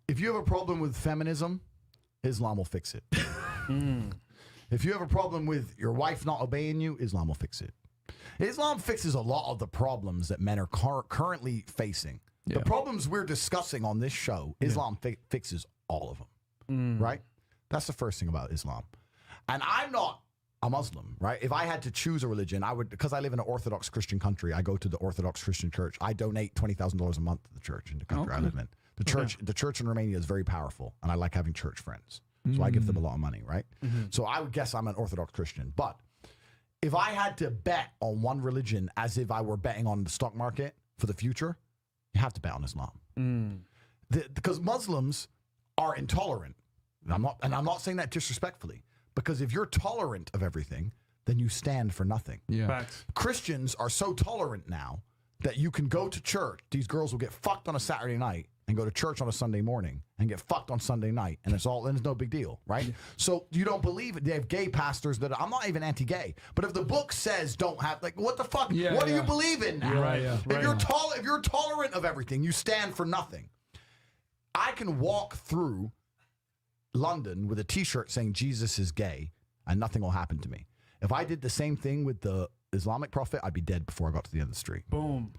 If you have a problem with feminism, Islam will fix it. If you have a problem with your wife not obeying you, Islam will fix it. Islam fixes a lot of the problems that men are currently facing. The problems we're discussing on this show, Islam fixes all of them, right? That's the first thing about Islam. And I'm not a Muslim, right? If I had to choose a religion, I would, because I live in an Orthodox Christian country, I go to the Orthodox Christian church. I donate $20,000 a month to the church in the country I live in. The church in Romania is very powerful, and I like having church friends. So I give them a lot of money, right? So I would guess I'm an Orthodox Christian. But if I had to bet on one religion as if I were betting on the stock market for the future, you have to bet on Islam. Because Muslims are intolerant. And I'm not saying that disrespectfully. Because if you're tolerant of everything, then you stand for nothing. Yeah. Facts. Christians are so tolerant now that you can go to church. These girls will get fucked on a Saturday night and go to church on a Sunday morning and get fucked on Sunday night, and it's no big deal, right? So you don't believe it. They have gay pastors that I'm not even anti-gay, but if the book says don't have, like, what the fuck? What do you believe in now? If you're tolerant of everything, you stand for nothing. I can walk through London with a T-shirt saying Jesus is gay, and nothing will happen to me. If I did the same thing with the Islamic prophet, I'd be dead before I got to the end of the street. Boom.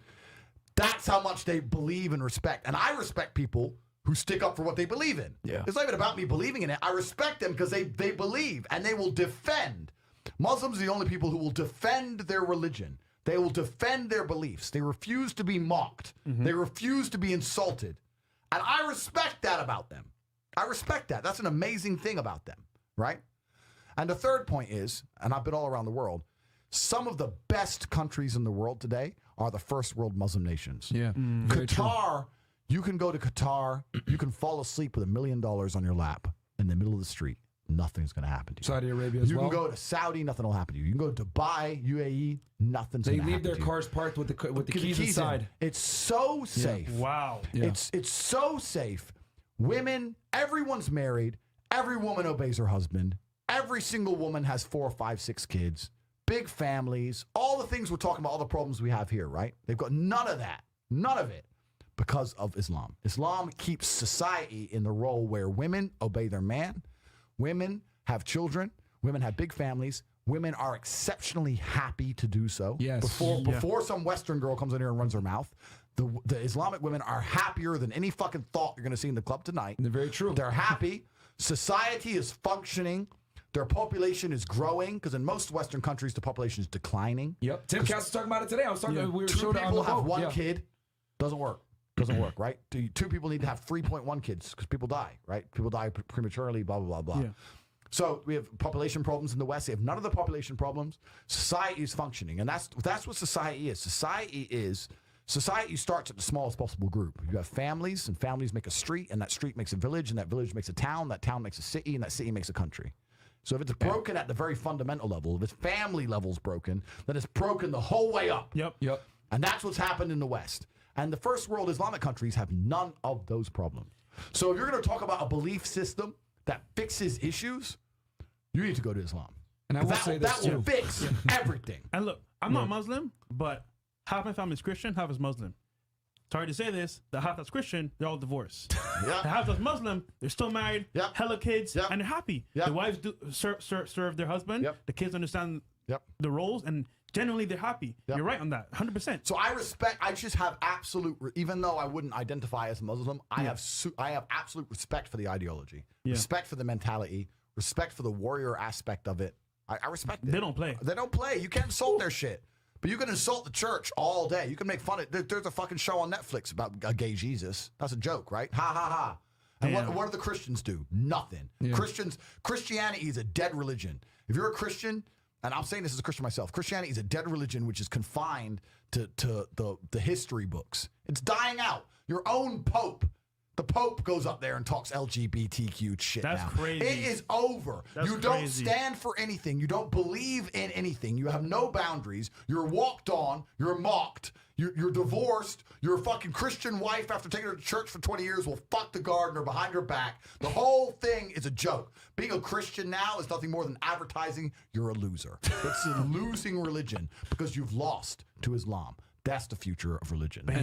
That's how much they believe and respect. And I respect people who stick up for what they believe in. Yeah. It's not even about me believing in it. I respect them because they believe and they will defend. Muslims are the only people who will defend their religion. They will defend their beliefs. They refuse to be mocked. They refuse to be insulted. And I respect that about them. I respect that. That's an amazing thing about them, right? And the third point is, and I've been all around the world, some of the best countries in the world today are the first world Muslim nations. Yeah. Very true. Qatar, you can go to Qatar, you can fall asleep with $1 million on your lap in the middle of the street. Nothing's going to happen to you. Saudi Arabia as well. You can go to Saudi, nothing will happen to you. You can go to Dubai, UAE, nothing's going to happen to you. They leave their cars parked with the keys inside. It's so safe. Wow. Yeah. It's so safe. Women, everyone's married. Every woman obeys her husband. Every single woman has 4, 5, 6 kids. Big families. All the things we're talking about, all the problems we have here, right? They've got none of that. None of it. Because of Islam. Islam keeps society in the role where women obey their man. Women have children. Women have big families. Women are exceptionally happy to do so. Yes. Before some Western girl comes in here and runs her mouth, the Islamic women are happier than any fucking thought you're going to see in the club tonight. They're very true. They're happy. Society is functioning. Their population is growing because in most Western countries, the population is declining. Yep. Tim Cass was talking about it today. I was talking. We were 2 showed it on people the have boat. 1 kid. Doesn't work. Doesn't work, right? 2 people need to have 3.1 kids because people die, right? People die prematurely, blah, blah, blah, blah. Yeah. So we have population problems in the West. They have none of the population problems. Society is functioning. And that's what society is. Society starts at the smallest possible group. You have families, and families make a street, and that street makes a village, and that village makes a town, that town makes a city, and that city makes a country. So if it's broken at the very fundamental level, if its family level's broken, then it's broken the whole way up. Yep. And that's what's happened in the West. And the first world Islamic countries have none of those problems. So if you're going to talk about a belief system that fixes issues, you need to go to Islam. And I will say this that will too. fix everything. And look, I'm not Muslim, but half my family is Christian, half is Muslim. Sorry to say this, the half that's Christian, they're all divorced. Yeah. The half that's Muslim, they're still married, Yep. hella kids, Yep. and they're happy. Yep. The wives do serve their husband. Yep. The kids understand Yep. the roles, and generally they're happy. Yep. You're right on that, 100%. So I just have absolute, even though I wouldn't identify as Muslim, I have absolute respect for the ideology, respect for the mentality, respect for the warrior aspect of it. I respect it. They don't play. They don't play. You can't insult their shit. But you can insult the church all day. You can make fun of it. There's a fucking show on Netflix about a gay Jesus. That's a joke, right? Ha ha ha. And what do the Christians do? Nothing. Yeah. Christianity is a dead religion. If you're a Christian, and I'm saying this as a Christian myself, Christianity is a dead religion which is confined to the history books. It's dying out. Your own Pope. The Pope goes up there and talks LGBTQ shit. That's now. crazy. It is over. That's you don't crazy. stand for anything. You don't believe in anything. You have no boundaries. You're walked on. You're mocked. You're divorced. Your fucking Christian wife, after taking her to church for 20 years, will fuck the gardener behind her back. The whole thing is a joke. Being a Christian now is nothing more than advertising you're a loser. It's a losing religion because you've lost to Islam. That's the future of religion. Bam.